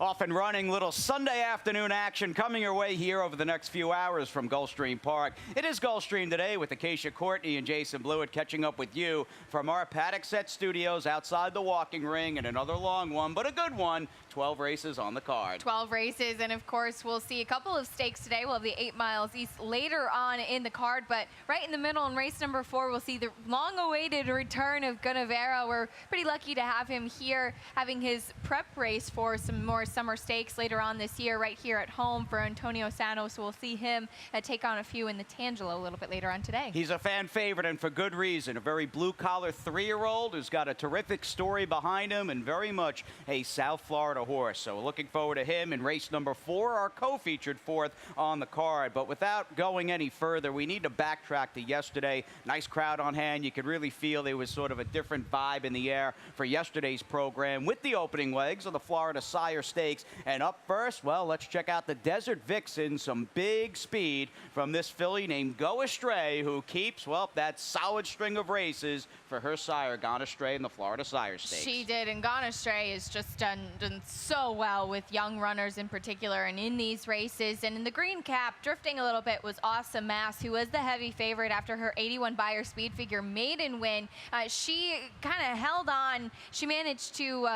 Off and running, little Sunday afternoon action coming your way here over the next few hours from Gulfstream Park. It is Gulfstream today with Acacia Courtney and Jason Blewett catching up with you from our paddock set studios outside the walking ring, and another long one, but a good one. 12 races on the card. 12 races, and of course we'll see a couple of stakes today. We'll have the 8 miles east later on in the card, but right in the middle in race number 4, we'll see the long-awaited return of Gunnevera. We're pretty lucky to have him here, having his prep race for some more summer stakes later on this year, right here at home for Antonio Santos. So we'll see him take on a few in the Tangelo a little bit later on today. He's a fan favorite, and for good reason. A very blue-collar 3-year-old who's got a terrific story behind him and very much a South Florida horse. So we're looking forward to him in race number 4, our co-featured 4th on the card. But without going any further, we need to backtrack to yesterday. Nice crowd on hand. You could really feel there was sort of a different vibe in the air for yesterday's program with the opening legs of the Florida Sire Stakes. And up first, well, let's check out the Desert Vixen. Some big speed from this filly named Go Astray, who keeps, well, that solid string of races for her sire, Gone Astray, in the Florida Sire Stakes. She did, and Gone Astray has just done so well with young runners in particular and in these races. And in the green cap, drifting a little bit, was Awesome Mass, who was the heavy favorite after her 81 Beyer speed figure maiden win. She kind of held on. She managed to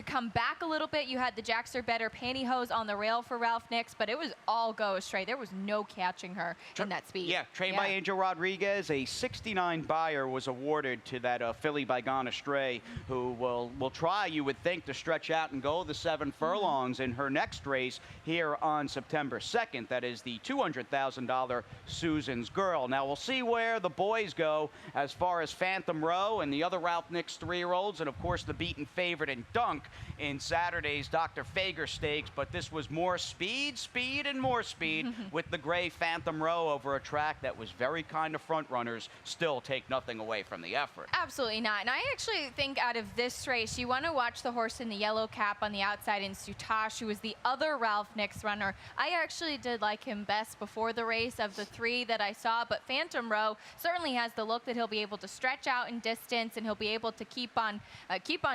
come back a little bit. You had the Jacks Are Better pantyhose on the rail for Ralph Nix, but it was all Go Astray. There was no catching her in that speed. Yeah, trained by Angel Rodriguez. A 69 Beyer was awarded to that filly by Gone Astray, who will try, you would think, to stretch out and go the 7 furlongs in her next race here on September 2nd. That is the $200,000 Susan's Girl. Now we'll see where the boys go as far as Phantom Row and the other Ralph Nix 3-year-olds, and of course the beaten favorite in Dunk in Saturday's Dr. Fager Stakes. But this was more speed, and more speed with the gray Phantom Row over a track that was very kind of front runners. Still take nothing away from the effort. Absolutely not. And I actually think out of this race, you want to watch the horse in the yellow cap on the outside in Sutash, who was the other Ralph Nix runner. I actually did like him best before the race of the 3 that I saw, but Phantom Row certainly has the look that he'll be able to stretch out in distance, and he'll be able to keep on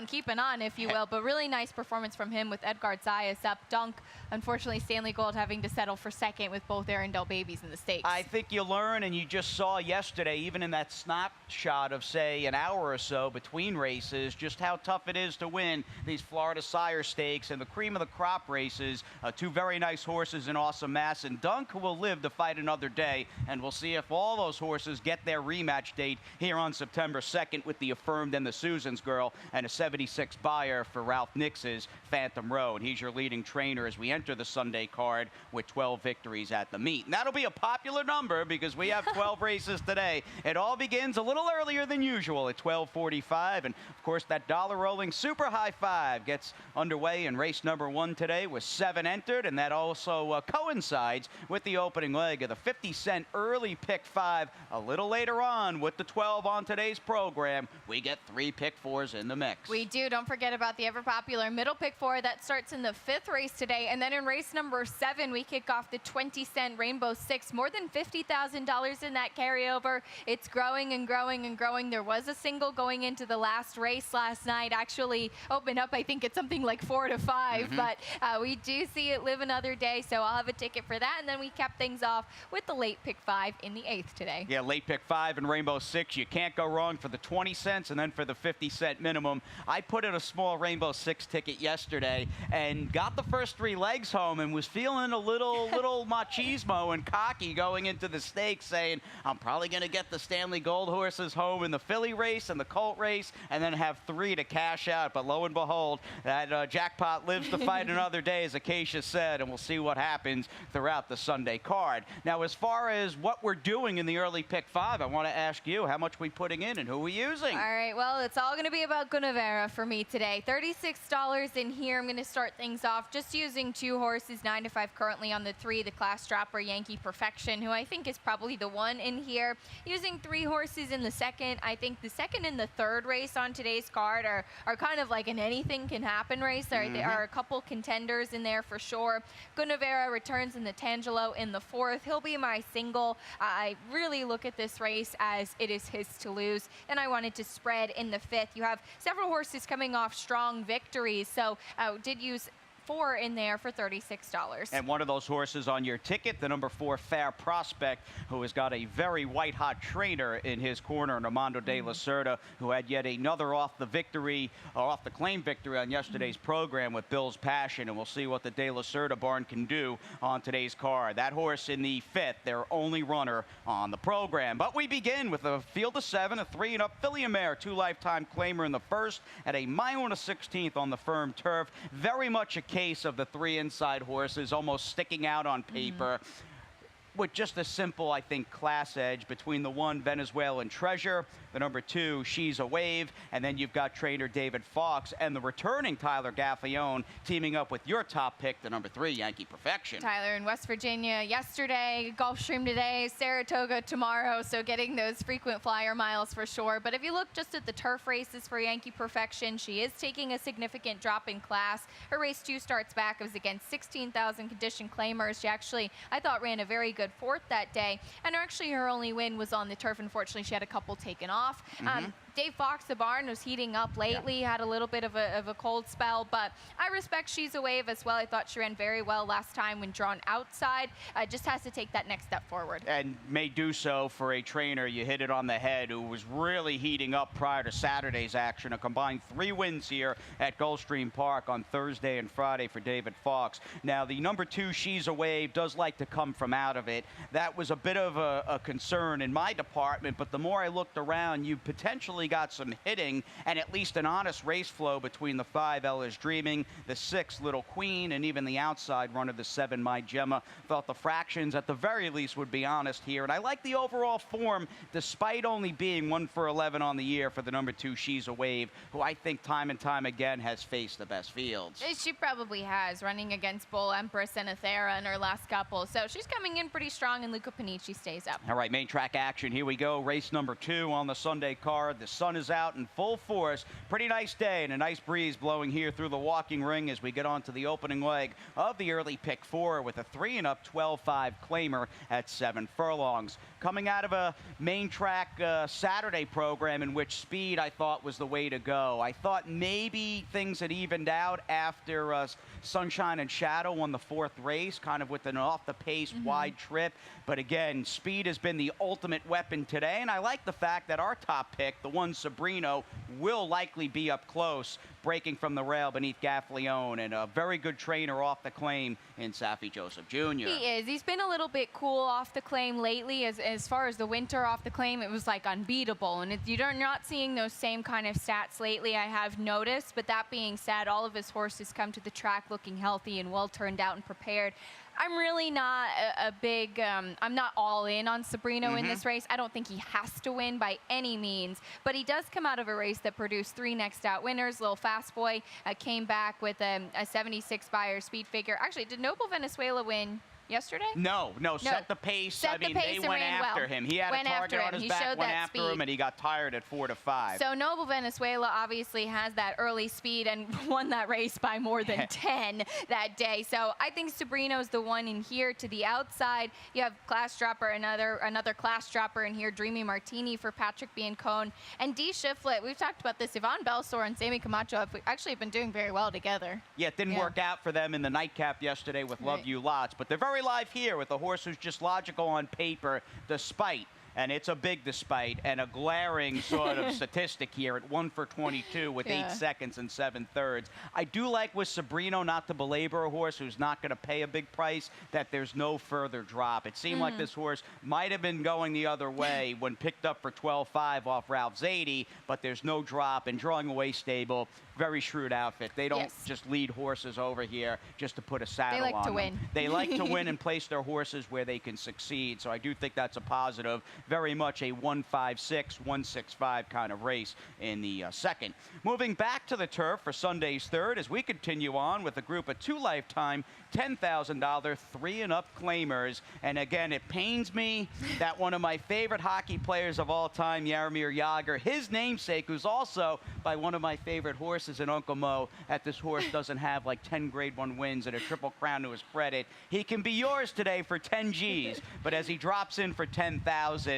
keeping on, if you will. But really nice performance from him with Edgar Zayas up. Dunk, unfortunately, Stanley Gold having to settle for second with both Arundel babies in the stakes. I think you learn, and you just saw yesterday, even in that snapshot of, say, an hour or so between races, just how tough it is to win these Florida Sire Stakes and the cream of the crop races. 2 very nice horses in Awesome Mass and Dunk, who will live to fight another day, and we'll see if all those horses get their rematch date here on September 2nd with the Affirmed and the Susan's Girl, and a 76 Beyer for Ralph Nix's Phantom Row. And he's your leading trainer as we enter the Sunday card with 12 victories at the meet. And that'll be a popular number because we have 12 races today. It all begins a little earlier than usual at 12:45, and of course that dollar rolling super high 5 gets underway in race number 1 today with 7 entered, and that also coincides with the opening leg of the 50-cent early pick 5 a little later on. With the 12 on today's program, we get 3 pick 4s in the mix. We do. Don't forget about the ever-popular middle pick 4 that starts in the 5th race today. And then in race number 7, we kick off the 20-cent Rainbow 6. More than $50,000 in that carryover. It's growing and growing and growing. There was a single going into the last race last night. Actually opened up, I think, at something like 4 to 5. But we do see it live another day, so I'll have a ticket for that. And then we cap things off with the late pick 5 in the 8th today. Yeah, late pick 5 and Rainbow 6. You can't go wrong for the 20 cents and then for the 50-cent minimum. I put in a small Rainbow 6 ticket yesterday and got the first 3 legs home and was feeling a little machismo and cocky going into the stakes, saying I'm probably going to get the Stanley Gold horses home in the filly race and the colt race and then have 3 to cash out. But lo and behold, that jackpot lives to fight another day, as Acacia said, and we'll see what happens throughout the Sunday card. Now, as far as what we're doing in the early pick 5, I want to ask you how much we putting in and who we using. All right, well, it's all going to be about Gunnevera for me today. $36 in here. I'm going to start things off just using 2 horses, 9 to 5 currently on the 3, the class dropper Yankee Perfection, who I think is probably the one in here. Using 3 horses in the 2nd. I think the 2nd and the 3rd race on today's card are kind of like an anything can happen race. There are a couple contenders in there for sure. Gunnevera returns in the Tangelo in the 4th. He'll be my single. I really look at this race as it is his to lose, and I wanted to spread in the 5th. You have several horses coming off strong victories, so did use 4 in there for $36. And one of those horses on your ticket, the number 4 Fair Prospect, who has got a very white-hot trainer in his corner, Armando de la Cerda, who had yet another off the claim victory on yesterday's program with Bill's Passion, and we'll see what the de la Cerda barn can do on today's card. That horse in the 5th, their only runner on the program. But we begin with a field of 7, a 3-and-up filly and mare, 2 lifetime claimer in the 1st, at a mile and a 16th on the firm turf. Very much a case of the 3 inside horses almost sticking out on paper. With just a simple, I think, class edge between the 1 Venezuelan Treasure, the number 2 She's a Wave, and then you've got trainer David Fox and the returning Tyler Gaffalione teaming up with your top pick, the number 3 Yankee Perfection. Tyler in West Virginia yesterday, Gulfstream today, Saratoga tomorrow, so getting those frequent flyer miles for sure. But if you look just at the turf races for Yankee Perfection, she is taking a significant drop in class. Her race 2 starts back. It was against 16,000 condition claimers. She actually, I thought, ran a very good 4th that day, and actually her only win was on the turf. Unfortunately, she had a couple taken off. Dave Fox, the barn, was heating up lately, had a little bit of a cold spell, but I respect She's a Wave as well. I thought she ran very well last time when drawn outside. Just has to take that next step forward. And may do so for a trainer, you hit it on the head, who was really heating up prior to Saturday's action. A combined 3 wins here at Gulfstream Park on Thursday and Friday for David Fox. Now, the number 2 She's a Wave does like to come from out of it. That was a bit of a concern in my department, but the more I looked around, you potentially got some hitting and at least an honest race flow between the 5 Ella's Dreaming, the 6 Little Queen, and even the outside run of the 7 My Gemma. Thought the fractions at the very least would be honest here, and I like the overall form despite only being 1 for 11 on the year for the number 2 She's a Wave, who I think time and time again has faced the best fields. She probably has, running against Bull Empress and Athera in her last couple, so she's coming in pretty strong, and Luca Panici stays up. All right, main track action, here we go. Race number 2 on the Sunday card. The sun is out in full force. Pretty nice day and a nice breeze blowing here through the walking ring as we get on to the opening leg of the early pick 4 with a 3-and-up 12-5 claimer at 7 furlongs. Coming out of a main track Saturday program in which speed I thought was the way to go. I thought maybe things had evened out after Sunshine and Shadow won the 4th race, kind of with an off-the-pace wide trip. But again, speed has been the ultimate weapon today, and I like the fact that our top pick, the 1 Sabrino, will likely be up close, breaking from the rail beneath Gaffalione, and a very good trainer off the claim in Safi Joseph Jr. He is. He's been a little bit cool off the claim lately. As far as the winter off the claim, it was like unbeatable, and you're not seeing those same kind of stats lately, I have noticed. But that being said, all of his horses come to the track looking healthy and well turned out and prepared. I'm really not a big, I'm not all in on Sabrino in this race. I don't think he has to win by any means, but he does come out of a race that produced 3 next out winners. Little Fast Boy came back with a 76 buyer speed figure. Actually, did Noble Venezuela win yesterday? No, Set the Pace. I mean, they went after him. He had a target on his back, went after him, and he got tired at 4 to 5. So Noble Venezuela obviously has that early speed and won that race by more than 10 that day. So I think Sabrino's the one in here. To the outside, you have class dropper, another class dropper in here, Dreamy Martini for Patrick Biancone. And D. Shiflett, we've talked about this. Yvonne Belsour and Sammy Camacho have actually been doing very well together. Yeah, it didn't work out for them in the nightcap yesterday with Love You Lots, but they're very live here with a horse who's just logical on paper, despite, and it's a big despite, and a glaring sort of statistic here at 1 for 22 with 8 seconds and 7/3. I do like with Sabrino, not to belabor a horse who's not going to pay a big price, that there's no further drop. It seemed like this horse might have been going the other way when picked up for 12.5 off Ralph Zadie, but there's no drop, and Drawing Away stable, very shrewd outfit. They don't just lead horses over here just to put a saddle on them. They like to win. They like to win and place their horses where they can succeed, so I do think that's a positive. Very much a 1-5-6, 1-6-5 kind of race in the second. Moving back to the turf for Sunday's 3rd as we continue on with a group of 2 lifetime $10,000 3-and-up claimers. And again, it pains me that one of my favorite hockey players of all time, Jaromir Jagr, his namesake, who's also by one of my favorite horses in Uncle Mo, that this horse doesn't have like 10 Grade 1 wins and a Triple Crown to his credit. He can be yours today for 10 G's, but as he drops in for 10,000,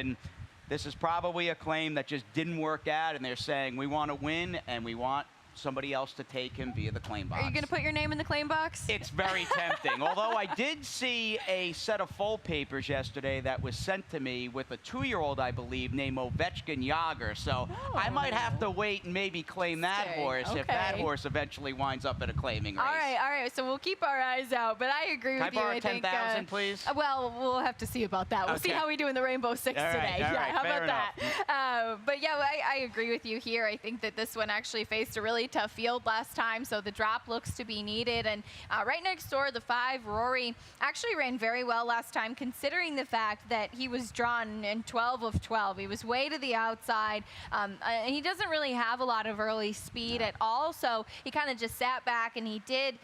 this is probably a claim that just didn't work out, and they're saying we want to win and we want somebody else to take him via the claim box. Are you going to put your name in the claim box? It's very tempting. Although I did see a set of full papers yesterday that was sent to me with a 2-year-old, I believe, named Ovechkin Yager. So I might have to wait and maybe claim that horse if that horse eventually winds up at a claiming race. All right. So we'll keep our eyes out. But I agree with you. Can I borrow 10,000, please? Well, we'll have to see about that. We'll see how we do in the Rainbow Six today. All right, how fair about that? But yeah, I agree with you here. I think that this one actually faced a really tough field last time, so the drop looks to be needed. And right next door, the 5, Rory, actually ran very well last time, considering the fact that he was drawn in 12 of 12. He was way to the outside, and he doesn't really have a lot of early speed at all, so he kind of just sat back, and he did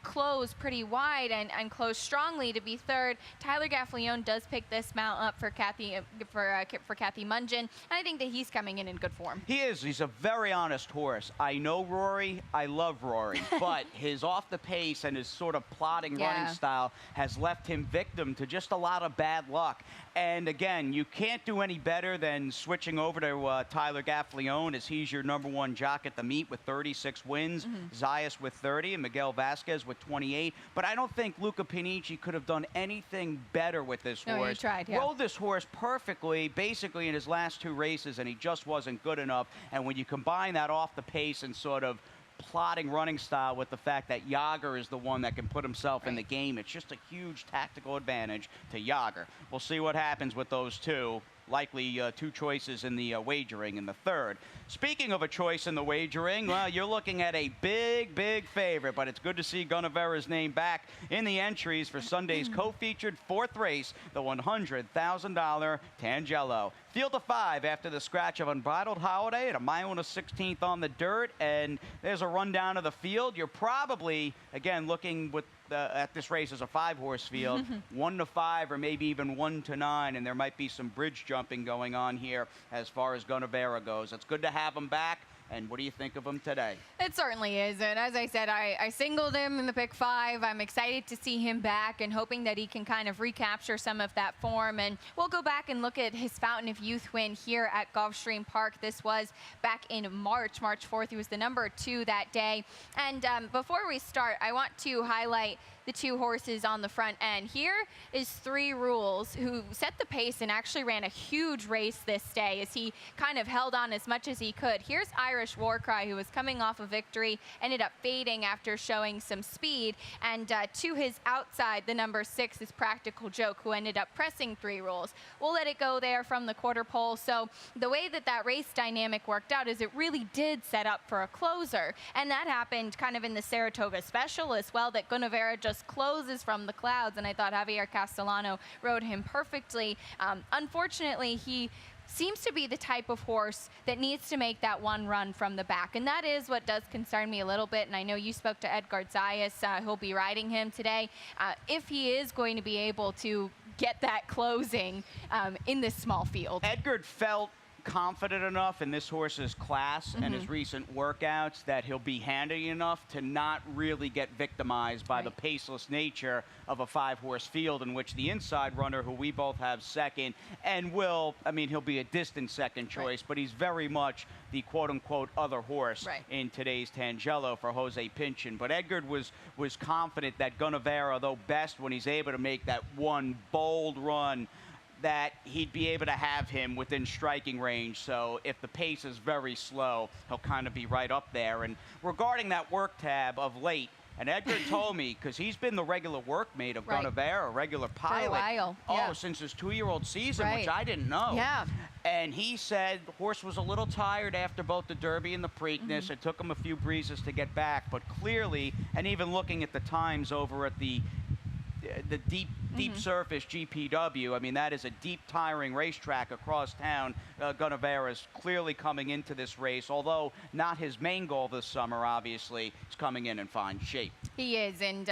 close pretty wide and close strongly to be third. Tyler Gaffalione does pick this mount up for Kathy Mungin, and I think that he's coming in good form. He is. He's a very honest horse. I know Rory. I love Rory, but his off the pace and his sort of plodding running style has left him victim to just a lot of bad luck. And again, you can't do any better than switching over to Tyler Gaffalione, as he's your #1 jock at the meet with 36 wins, Zayas with 30, and Miguel Vasquez with 28. But I don't think Luca Panici could have done anything better with this horse. No, he tried, Rode this horse perfectly, basically in his last 2 races, and he just wasn't good enough. And when you combine that off the pace and sort of plodding running style with the fact that Yager is the one that can put himself in the game, it's just a huge tactical advantage to Yager. We'll see what happens with those two. Likely 2 choices in the wagering in the 3rd. Speaking of a choice in the wagering, well, you're looking at a big, big favorite, but it's good to see Gunnevera's name back in the entries for Sunday's co-featured 4th race, the $100,000 Tangelo. Field of 5 after the scratch of Unbridled Holiday at 1/16 on the dirt, and there's a rundown of the field. You're probably, again, looking with at this race as a 5-horse field, 1 to 5 or maybe even 1 to 9, and there might be some bridge jumping going on here as far as Gunnevera goes. It's good to have him back. And what do you think of him today? It certainly is. And as I said, I singled him in the pick 5. I'm excited to see him back and hoping that he can kind of recapture some of that form. And we'll go back and look at his Fountain of Youth win here at Gulfstream Park. This was back in March 4th. He was the #2 that day. And before we start, I want to highlight the 2 horses on the front end. Here is 3 Rules, who set the pace and actually ran a huge race this day as he kind of held on as much as he could. Here's Irish Warcry, who was coming off a victory, ended up fading after showing some speed. And to his outside, the #6 is Practical Joke, who ended up pressing 3 Rules. We'll let it go there from the quarter pole. So the way that race dynamic worked out is it really did set up for a closer. And that happened kind of in the Saratoga Special as well, that Gunnevera just closes from the clouds, and I thought Javier Castellano rode him perfectly. Unfortunately, he seems to be the type of horse that needs to make that one run from the back, and that is what does concern me a little bit. And I know you spoke to Edgar Zayas, who'll be riding him today. If he is going to be able to get that closing in this small field. Edgar felt confident enough in this horse's class and his recent workouts that he'll be handy enough to not really get victimized by the paceless nature of a 5-horse field, in which the inside runner, who we both have second, and he'll be a distant second choice, but he's very much the quote-unquote other horse in today's Tangelo for Jose Pinchin. But Edgar was confident that Gunnevera, though best when he's able to make that one bold run, that he'd be able to have him within striking range. So if the pace is very slow, he'll kind of be right up there. And regarding that work tab of late, and Edgar told me, because he's been the regular workmate of Gunnevera, a regular pilot. For a while. Since his 2-year-old season, which I didn't know. Yeah. And he said the horse was a little tired after both the Derby and the Preakness. It took him a few breezes to get back, but clearly, and even looking at the times over at the deep surface GPW. I mean, that is a deep, tiring racetrack across town. Gunnevera is clearly coming into this race, although not his main goal this summer, obviously. He's coming in fine shape. He is, and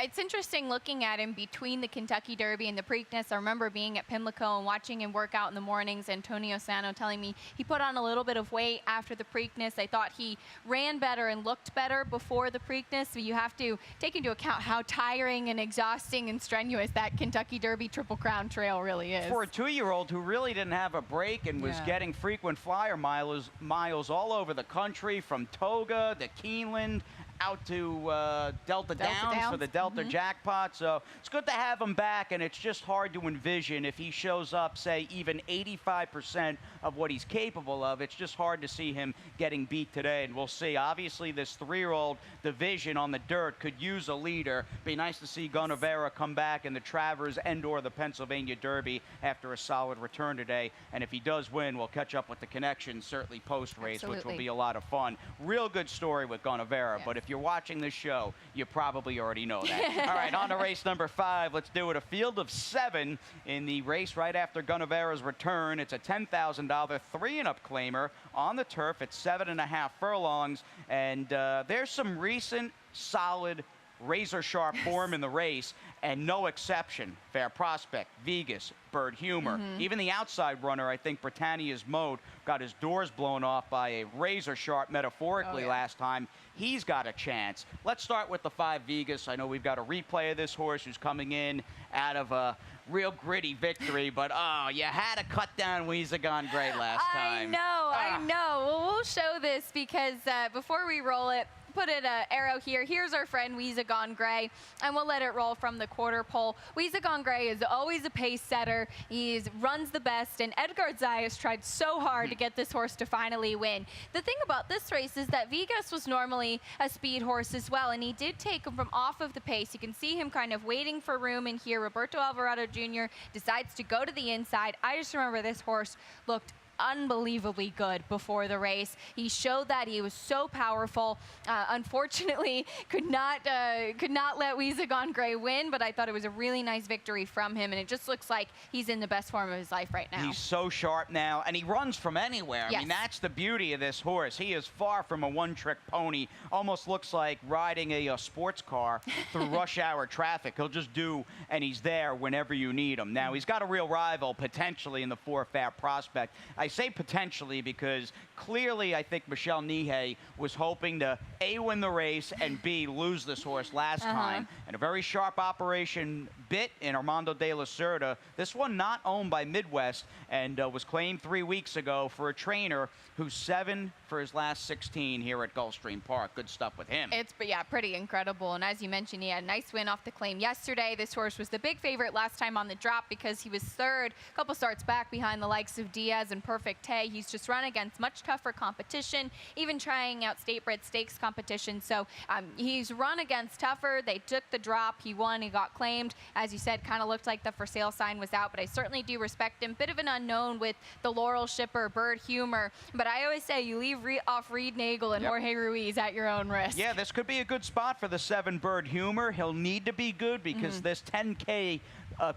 it's interesting looking at him between the Kentucky Derby and the Preakness. I remember being at Pimlico and watching him work out in the mornings. Antonio Sano telling me he put on a little bit of weight after the Preakness. I thought he ran better and looked better before the Preakness, so you have to take into account how tiring and exhausting exhausting and strenuous that Kentucky Derby Triple Crown Trail really is. For a 2-year-old who really didn't have a break and was getting frequent flyer miles all over the country, from Toga to Keeneland, out to Delta Downs for the Delta jackpot. So it's good to have him back, and it's just hard to envision if he shows up, say, even 85% of what he's capable of. It's just hard to see him getting beat today, and we'll see. Obviously, this 3-year-old division on the dirt could use a leader. Be nice to see Gunnevera come back in the Travers and/or the Pennsylvania Derby after a solid return today. And if he does win, we'll catch up with the connection, certainly post-race, which will be a lot of fun. Real good story with Gunnevera, but if you're watching this show, you probably already know that. All right, on to race number 5. Let's do it. A field of 7 in the race right after Gunnevera's return. It's a $10,000 3-and-up claimer on the turf at 7.5 furlongs. And there's some recent solid razor-sharp form in the race, and no exception. Fair Prospect, Vegas, Bird Humor. Even the outside runner, I think Britannia's Mode, got his doors blown off by a razor-sharp, metaphorically, last time. He's got a chance. Let's start with the 5 Vegas. I know we've got a replay of this horse who's coming in out of a real gritty victory, but you had to cut down Weezer Gone Gray last time. I know. Well, we'll show this because before we roll it, put an arrow here. Here's our friend Weezer Gone Gray, and we'll let it roll from the quarter pole. Weezer Gone Gray is always a pace setter. He runs the best, and Edgar Zayas tried so hard to get this horse to finally win. The thing about this race is that Vegas was normally a speed horse as well, and he did take him from off of the pace. You can see him kind of waiting for room in here. Roberto Alvarado Jr. decides to go to the inside. I just remember this horse looked unbelievably good before the race. He showed that he was so powerful. Unfortunately, could not let Weezer Gone Gray win, but I thought it was a really nice victory from him, and it just looks like he's in the best form of his life right now. He's so sharp now, and he runs from anywhere. I mean, that's the beauty of this horse. He is far from a one-trick pony. Almost looks like riding a sports car through rush hour traffic. He'll just do, and he's there whenever you need him. Now, he's got a real rival, potentially, in the 4 Fair Prospect. I say potentially because clearly I think Michelle Nihei was hoping to A, win the race, and B, lose this horse last time. And a very sharp operation bit in Armando de la Cerda. This one not owned by Midwest, and was claimed 3 weeks ago for a trainer who's 7 for his last 16 here at Gulfstream Park. Good stuff with him. It's pretty incredible. And as you mentioned, he had a nice win off the claim yesterday. This horse was the big favorite last time on the drop because he was 3rd, a couple starts back behind the likes of Diaz and Perfect Tay. He's just run against much tougher competition, even trying out state bred stakes competition. So he's run against tougher. They took the drop. He won. He got claimed. As you said, kind of looked like the for sale sign was out, but I certainly do respect him. Bit of an unknown with the Laurel Shipper, Bird Humor. But I always say you leave off Reed Nagel and Jorge Ruiz at your own risk. Yeah, this could be a good spot for the 7 Bird Humor. He'll need to be good because this 10K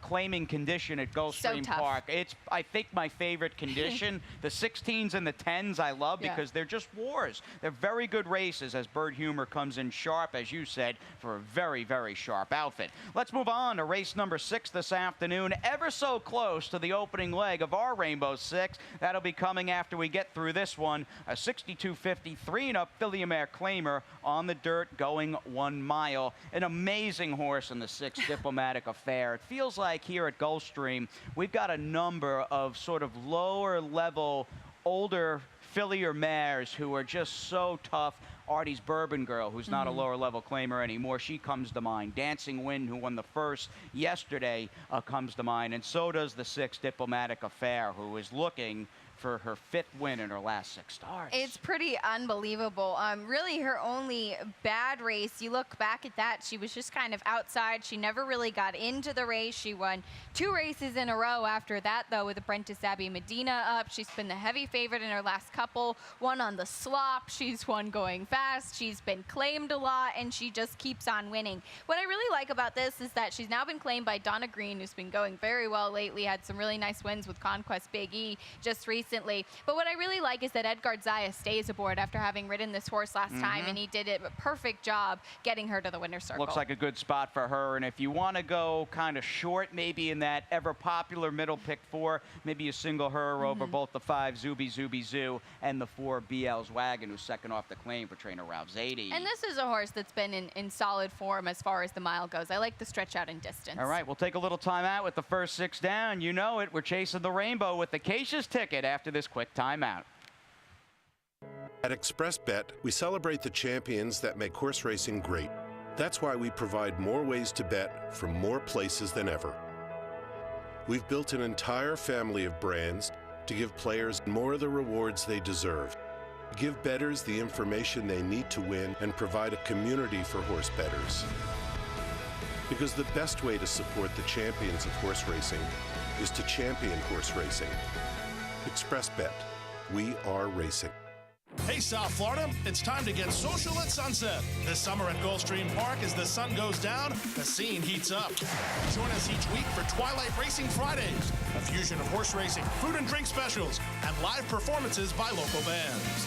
claiming condition at Gulfstream Park. It's, I think, my favorite condition. The 16s and the 10s I love because they're just wars. They're very good races as Bird Humor comes in sharp, as you said, for a very, very sharp outfit. Let's move on to race number 6 this afternoon. Ever so close to the opening leg of our Rainbow 6. That'll be coming after we get through this one. A 62.50 3-and-up filly mare claimer on the dirt going 1 mile. An amazing horse in the 6 Diplomatic Affair. It feels like here at Gulfstream, we've got a number of sort of lower level, older filly or mares who are just so tough. Artie's Bourbon Girl, who's not a lower level claimer anymore, she comes to mind. Dancing Wind, who won the first yesterday, comes to mind. And so does the 6 Diplomatic Affair, who is looking for her 5th win in her last 6 starts. It's pretty unbelievable. Really her only bad race, you look back at that, she was just kind of outside. She never really got into the race. She won 2 races in a row after that, though, with Apprentice Abby Medina up. She's been the heavy favorite in her last couple. Won on the slop. She's won going fast. She's been claimed a lot, and she just keeps on winning. What I really like about this is that she's now been claimed by Donna Green, who's been going very well lately, had some really nice wins with Conquest Big E just recently. recently. But what I really like is that Edgard Zaya stays aboard after having ridden this horse last time, and he did a perfect job getting her to the winner's circle. Looks like a good spot for her. And if you want to go kind of short, maybe in that ever-popular middle pick 4, maybe you single her over both the 5 Zuby Zoo and the 4 BL's Wagon, who's second off the claim for trainer Ralph Zadie. And this is a horse that's been in solid form as far as the mile goes. I like the stretch out in distance. All right, we'll take a little time out with the first 6 down. You know it. We're chasing the rainbow with Acacia's Ticket after this quick timeout. At ExpressBet, we celebrate the champions that make horse racing great. That's why we provide more ways to bet from more places than ever. We've built an entire family of brands to give players more of the rewards they deserve, give bettors the information they need to win, and provide a community for horse bettors. Because the best way to support the champions of horse racing is to champion horse racing. ExpressBet, we are racing. Hey, South Florida, it's time to get social at sunset. This summer at Gulfstream Park, as the sun goes down, the scene heats up. Join us each week for Twilight Racing Fridays, a fusion of horse racing, food and drink specials, and live performances by local bands.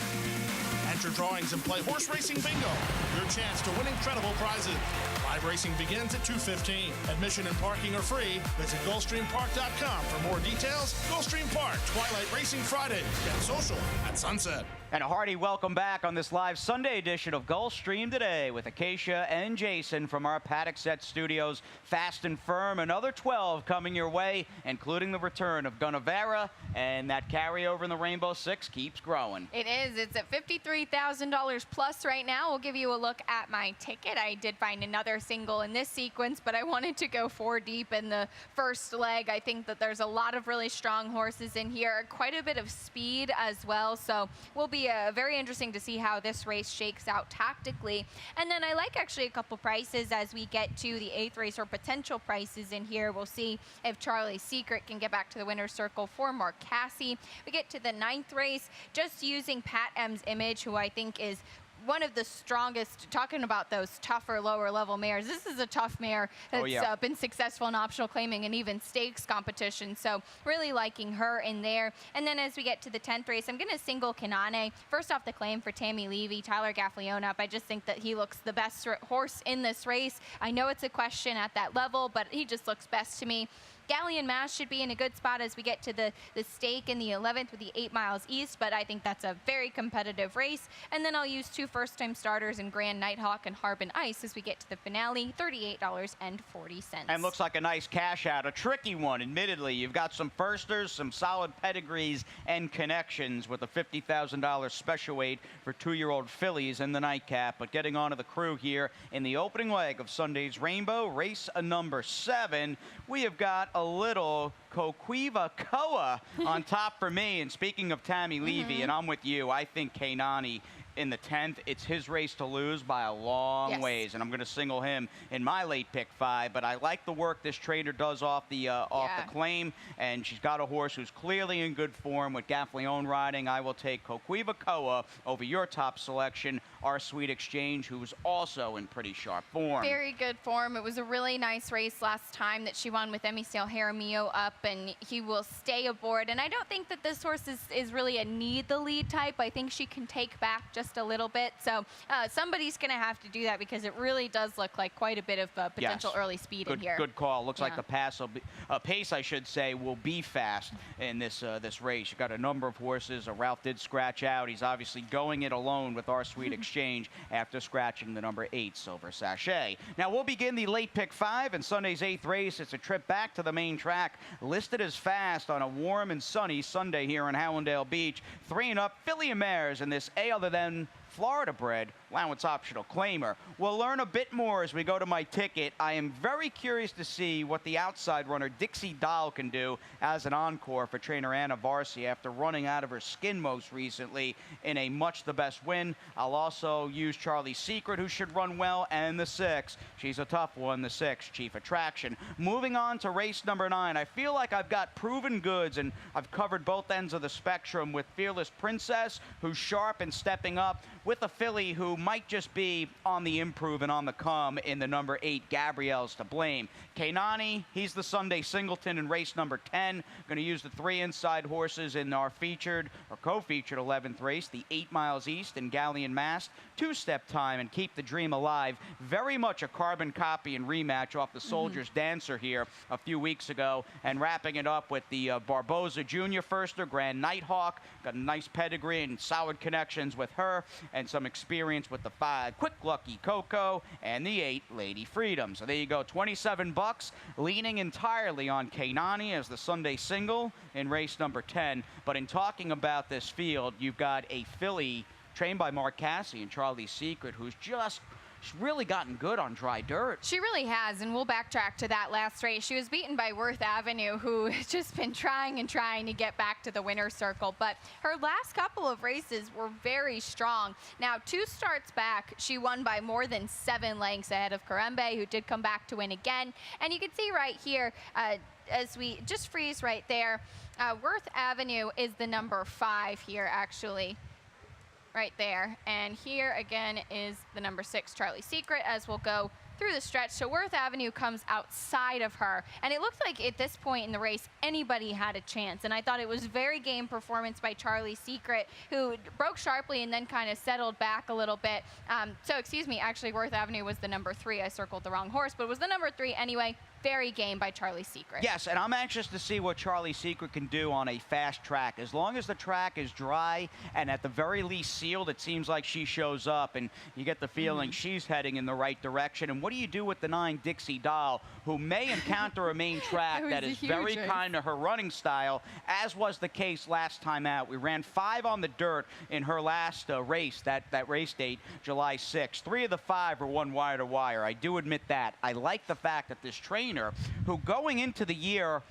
Enter drawings and play horse racing bingo, your chance to win incredible prizes. Live racing begins at 2:15. Admission and parking are free. Visit GulfstreamPark.com for more details. Gulfstream Park, Twilight Racing Friday. Get social at sunset. And a hearty welcome back on this live Sunday edition of Gulfstream Today with Acacia and Jason from our Paddock Set Studios. Fast and firm, another 12 coming your way, including the return of Gunnevera, and that carryover in the Rainbow Six keeps growing. It is. It's at $53,000 plus right now. We'll give you a look at my ticket. I did find another single in this sequence, but I wanted to go 4 deep in the first leg. I think that there's a lot of really strong horses in here, quite a bit of speed as well, so we'll be very interesting to see how this race shakes out tactically. And then I like actually a couple prices as we get to the 8th race, or potential prices in here. We'll see if Charlie's Secret can get back to the winner's circle for Mark Cassie. We get to the 9th race, just using Pat M's Image, who I think is one of the strongest, talking about those tougher lower level mares. This is a tough mare that's been successful in optional claiming and even stakes competition. So really liking her in there. And then as we get to the 10th race, I'm going to single Kanane. First off the claim for Tammy Levy, Tyler Gaffalione up. I just think that he looks the best horse in this race. I know it's a question at that level, but he just looks best to me. Galleon Mass should be in a good spot as we get to the stake in the 11th with the 8 miles east, but I think that's a very competitive race. And then I'll use 2 first-time starters in Grand Nighthawk and Harbin Ice as we get to the finale, $38.40. And looks like a nice cash out, a tricky one, admittedly. You've got some firsters, some solid pedigrees and connections with a $50,000 special weight for 2-year-old fillies in the nightcap. But getting on to the crew here in the opening leg of Sunday's Rainbow, race number 7, we have got a little Coquiva Koa on top for me. And speaking of Tammy Levy, and I'm with you, I think Kanani in the 10th, it's his race to lose by a long ways, and I'm going to single him in my late pick 5. But I like the work this trainer does off the claim, and she's got a horse who's clearly in good form with Gaffalione riding. I will take Coquiva Koa over your top selection, Our Sweet Exchange, who's also in pretty sharp form. Very good form. It was a really nice race last time that she won with Emiseo Jaramillo up, and he will stay aboard. And I don't think that this horse is really a need the lead type. I think she can take back just a little bit. So somebody's going to have to do that, because it really does look like quite a bit of potential early speed in here. Good call. Looks like the pace, I should say, will be fast in this race. You've got a number of horses. Ralph did scratch out. He's obviously going it alone with Our Sweet Exchange after scratching the number 8 Silver Sachet. Now we'll begin the late pick 5 in Sunday's 8th race. It's a trip back to the main track, listed as fast on a warm and sunny Sunday here in Hallandale Beach. 3 and up filly and mares in this A other than Florida bred allowance optional claimer. We'll learn a bit more as we go to my ticket. I am very curious to see what the outside runner Dixie Doll can do as an encore for trainer Anna Varsi after running out of her skin most recently in a much the best win. I'll also use Charlie's Secret, who should run well, and the 6. She's a tough one, the 6, Chief Attraction. Moving on to race number 9. I feel like I've got proven goods, and I've covered both ends of the spectrum with Fearless Princess, who's sharp and stepping up, with a filly who who might just be on the improve and on the come in the number 8, Gabrielle's to Blame. Kanani, he's the Sunday singleton in race number 10. Going to use the 3 inside horses in our featured or co-featured 11th race, the 8 Miles East and Galleon Mast, 2-step time and Keep the Dream Alive. Very much a carbon copy and rematch off the Soldier's Dancer here a few weeks ago, and wrapping it up with the Barboza Jr. Firster, Grand Nighthawk. Got a nice pedigree and solid connections with her, and some experience with the 5 Quick Lucky Coco and the 8 Lady Freedom. So there you go, $27, leaning entirely on Kanani as the Sunday single in race number 10. But in talking about this field, you've got a filly trained by Mark Cassidy and Charlie Secret, who's just really gotten good on dry dirt. She really has, and we'll backtrack to that last race. She was beaten by Worth Avenue, who has just been trying and trying to get back to the winner's circle. But her last couple of races were very strong. Now, 2 starts back, she won by more than 7 lengths ahead of Karembe, who did come back to win again. And you can see right here, as we just freeze right there, Worth Avenue is the number 5 here, actually. Right there. And here again is the number 6, Charlie Secret, as we'll go through the stretch. So Worth Avenue comes outside of her, and it looked like at this point in the race anybody had a chance, and I thought it was very game performance by Charlie Secret, who broke sharply and then kind of settled back a little bit. So excuse me, actually Worth Avenue was the number 3. I circled the wrong horse, but it was the number 3 anyway. Very game by Charlie Secret. Yes, and I'm anxious to see what Charlie Secret can do on a fast track. As long as the track is dry and at the very least sealed, it seems like she shows up, and you get the feeling she's heading in the right direction. And what do you do with the 9 Dixie Doll, who may encounter a main track that is very kind of her running style, as was the case last time out. We ran 5 on the dirt in her last race, that race date, July 6th. 3 of the 5 were won wire to wire. I do admit that. I like the fact that this trainer, who going into the year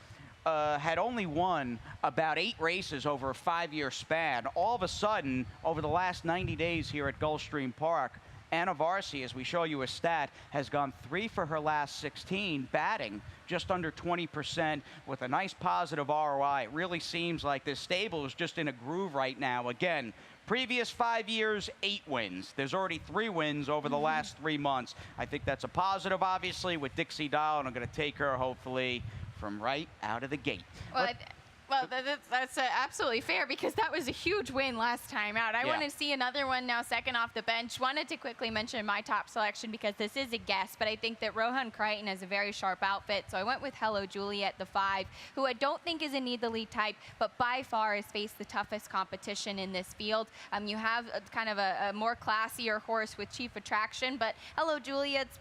had only won about 8 races over a 5-year span, all of a sudden, over the last 90 days here at Gulfstream Park, Anna Varsi, as we show you a stat, has gone 3 for her last 16, batting just under 20% with a nice positive ROI. It really seems like this stable is just in a groove right now. Again, previous 5 years, 8 wins. There's already 3 wins over the last 3 months. I think that's a positive, obviously, with Dixie Doll, and I'm going to take her, hopefully, from right out of the gate. Well, that's absolutely fair, because that was a huge win last time out. I want to see another one now, second off the bench. Wanted to quickly mention my top selection because this is a guess, but I think that Rohan Crichton has a very sharp outfit, so I went with Hello Juliet, the 5, who I don't think is a need-the-lead type, but by far has faced the toughest competition in this field. You have kind of a more classier horse with Chief Attraction, but Hello Juliet's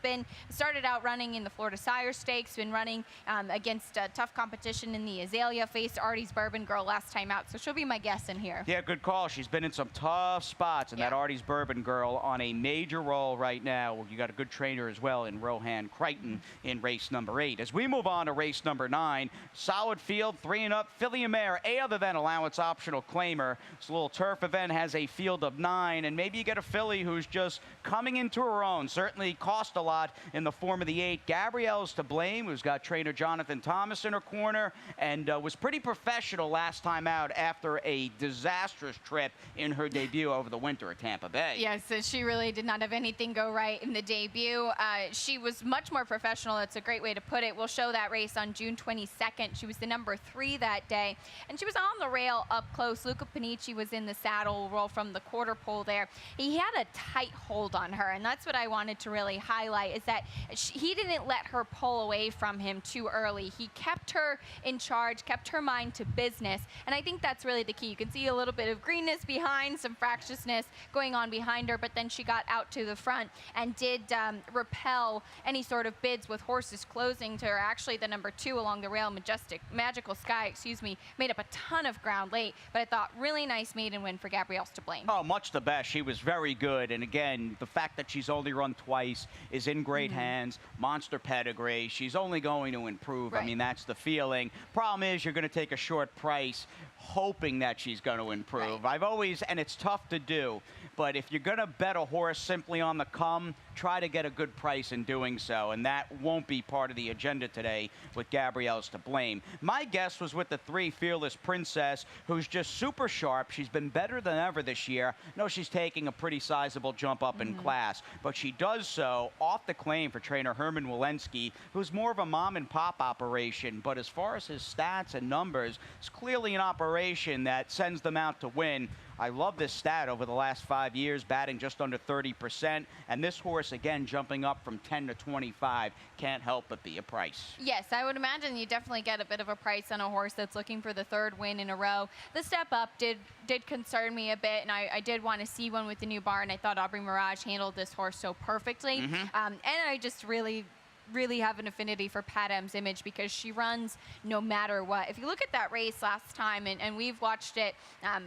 started out running in the Florida Sire Stakes, been running against tough competition in the Azalea, faced Artie's Bourbon Girl last time out, so she'll be my guess in here. Yeah, good call. She's been in some tough spots, and that Artie's Bourbon Girl on a major roll right now. You got a good trainer as well in Rohan Crichton in race number 8. As we move on to race number 9, solid field, 3 and up, filly and mare, a other than allowance optional claimer. This little turf event has a field of 9, and maybe you get a filly who's just coming into her own. Certainly cost a lot in the form of the 8. Gabrielle's to Blame, who's got trainer Jonathan Thomas in her corner, and was pretty professional last time out after a disastrous trip in her debut over the winter at Tampa Bay. Yes, she really did not have anything go right in the debut. She was much more professional. That's a great way to put it. We'll show that race on June 22nd. She was the number 3 that day, and she was on the rail up close. Luca Panici was in the saddle roll from the quarter pole there. He had a tight hold on her, and that's what I wanted to really highlight, is that he didn't let her pull away from him too early. He kept her in charge, kept her mind to business, and I think that's really the key. You can see a little bit of greenness behind, some fractiousness going on behind her, but then she got out to the front and did repel any sort of bids with horses closing to her. Actually, the number 2 along the rail, Magical Sky, made up a ton of ground late, but I thought really nice maiden win for Gabrielle's to Blame. Oh, much the best. She was very good, and again, the fact that she's only run twice is in great hands. Monster pedigree. She's only going to improve. Right. I mean, that's the feeling. Problem is, you're going to take a short price hoping that she's going to improve. Right. I've always, and it's tough to do, But if you're going to bet a horse simply on the come, try to get a good price in doing so, and that won't be part of the agenda today with Gabrielle's to blame. My guess was with the 3, Fearless Princess, who's just super sharp. She's been better than ever this year. No, she's taking a pretty sizable jump up in class, but she does so off the claim for trainer Herman Walensky, who's more of a mom-and-pop operation. But as far as his stats and numbers, it's clearly an operation that sends them out to win. I love this stat over the last 5 years, batting just under 30%. And this horse, again, jumping up from 10 to 25. Can't help but be a price. Yes, I would imagine you definitely get a bit of a price on a horse that's looking for the 3rd win in a row. The step up did concern me a bit, and I did want to see one with the new barn. I thought Aubrey Mirage handled this horse so perfectly. And I just really have an affinity for Pat M's Image because she runs no matter what. If you look at that race last time, and we've watched it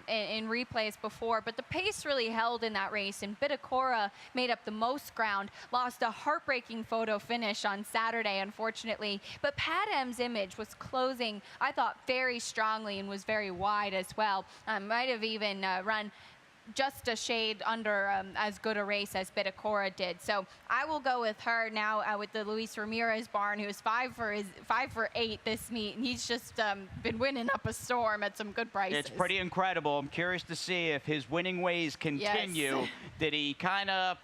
in replays before, but the pace really held in that race, and Bitacora made up the most ground, lost a heartbreaking photo finish on Saturday, unfortunately. But Pat M's Image was closing, I thought, very strongly and was very wide as well. Might have even run just a shade under as good a race as Bitacora did. So I will go with her now with the Luis Ramirez barn, who's 5 for 8 this meet, and he's just been winning up a storm at some good prices. It's pretty incredible. I'm curious to see if his winning ways continue. Yes. Did he kind of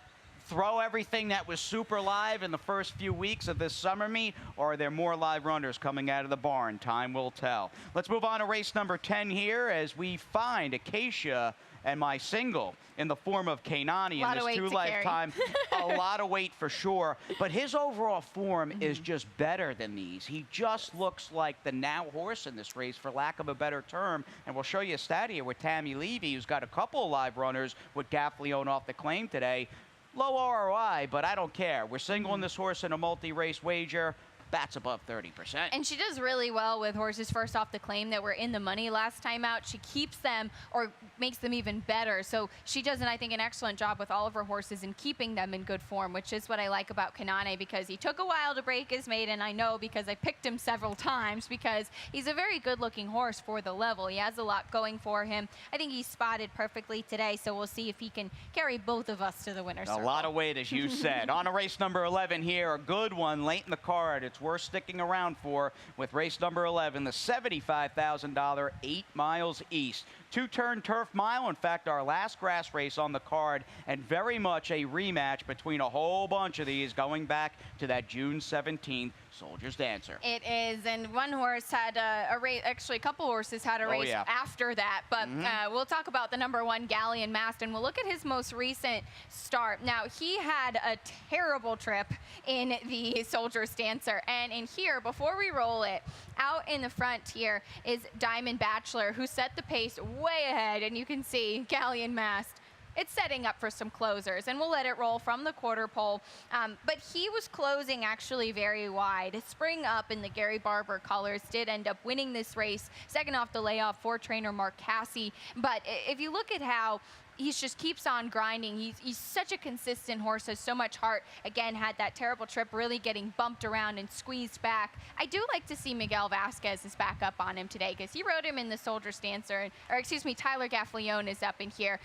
throw everything that was super live in the first few weeks of this summer meet, or are there more live runners coming out of the barn? Time will tell. Let's move on to race number 10 here as we find Acacia and my single in the form of Kanani in this 2 lifetime. A lot of weight for sure, but his overall form is just better than these. He just looks like the now horse in this race, for lack of a better term. And we'll show you a stat here with Tammy Levy, who's got a couple of live runners with Gaffleone off the claim today. Low ROI, but I don't care. We're singling this horse in a multi-race wager. Bats above 30%. And she does really well with horses first off the claim that were in the money last time out. She keeps them or makes them even better. So she does, I think, an excellent job with all of her horses in keeping them in good form, which is what I like about Kanane, because he took a while to break his maiden. I know because I picked him several times, because he's a very good-looking horse for the level. He has a lot going for him. I think he's spotted perfectly today, so we'll see if he can carry both of us to the winner's circle. A lot of weight, as you said. On to race number 11 here, a good one late in the card. It's worth sticking around for with race number 11, the $75,000 8 miles east. 2-turn turf mile, in fact, our last grass race on the card, and very much a rematch between a whole bunch of these going back to that June 17th Soldier's Dancer. It is, and one horse had a race, actually a couple horses had a race after that, but we'll talk about the number 1 Galleon Mast, and we'll look at his most recent start. Now, he had a terrible trip in the Soldier's Dancer, and in here, before we roll it, out in the front here is Diamond Bachelor, who set the pace way ahead, and you can see Galleon Mast. It's setting up for some closers, and we'll let it roll from the quarter pole. But he was closing actually very wide. Spring Up in the Gary Barber colors did end up winning this race, second off the layoff for trainer Mark Casse. But if you look at how he just keeps on grinding. He's such a consistent horse, has so much heart. Again, had that terrible trip, really getting bumped around and squeezed back. I do like to see Miguel Vasquez is back up on him today, because he rode him in the Soldier's Dancer, or excuse me, Tyler Gaffleone is up in here.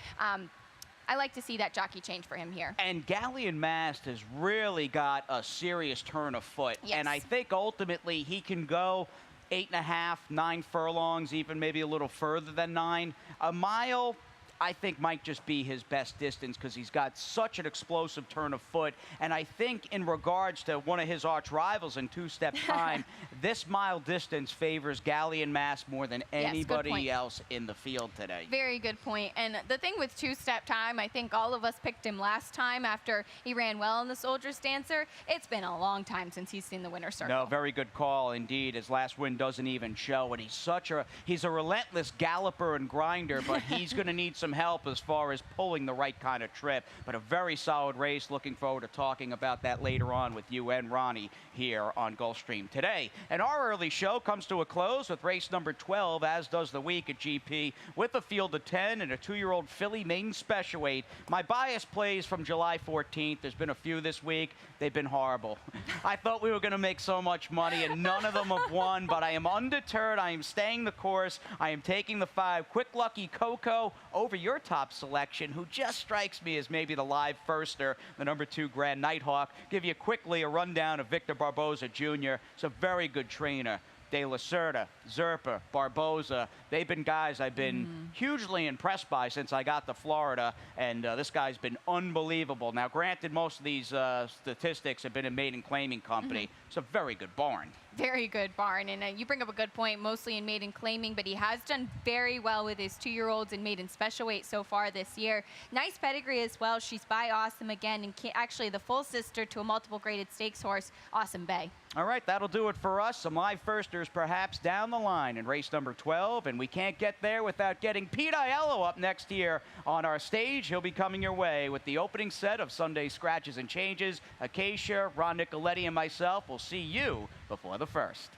I like to see that jockey change for him here. And Galleon Mast has really got a serious turn of foot. Yes. And I think ultimately he can go 8.5, 9 furlongs, even maybe a little further than 9. A mile, I think, might just be his best distance, because he's got such an explosive turn of foot. And I think in regards to one of his arch rivals in two-step time, this mile distance favors Galleon Mast more than anybody else in the field today. Very good point. And the thing with two-step time, I think all of us picked him last time after he ran well in the Soldier's Dancer. It's been a long time since he's seen the winner's circle. No, very good call indeed. His last win doesn't even show, and he's a relentless galloper and grinder, but he's going to need some help as far as pulling the right kind of trip. But a very solid race. Looking forward to talking about that later on with you and Ronnie here on Gulfstream today. And our early show comes to a close with race number 12, as does the week at GP, with a field of 10 and a 2-year-old filly maiden special weight. My bias plays from July 14th. There's been a few this week. They've been horrible. I thought we were going to make so much money, and none of them have won, but I am undeterred. I am staying the course. I am taking the 5. Quick Lucky Coco over your top selection, who just strikes me as maybe the live firster, the number 2 Grand Nighthawk. Give you quickly a rundown of Victor Barboza Jr. It's a very good trainer. De La Cerda, Zerpa, Barboza, they've been guys I've been hugely impressed by since I got to Florida, and this guy's been unbelievable. Now, granted, most of these statistics have been in maiden claiming company. It's a very good barn. Very good barn, and you bring up a good point, mostly in maiden claiming, but he has done very well with his 2-year-olds in maiden special weight so far this year. Nice pedigree as well. She's by Awesome again, and actually the full sister to a multiple graded stakes horse, Awesome Bay. All right, that'll do it for us. Some live firsters perhaps down the line in race number 12, and we can't get there without getting Pete Aiello up next here on our stage. He'll be coming your way with the opening set of Sunday Scratches and Changes. Acacia, Ron Nicoletti, and myself will see you before the first.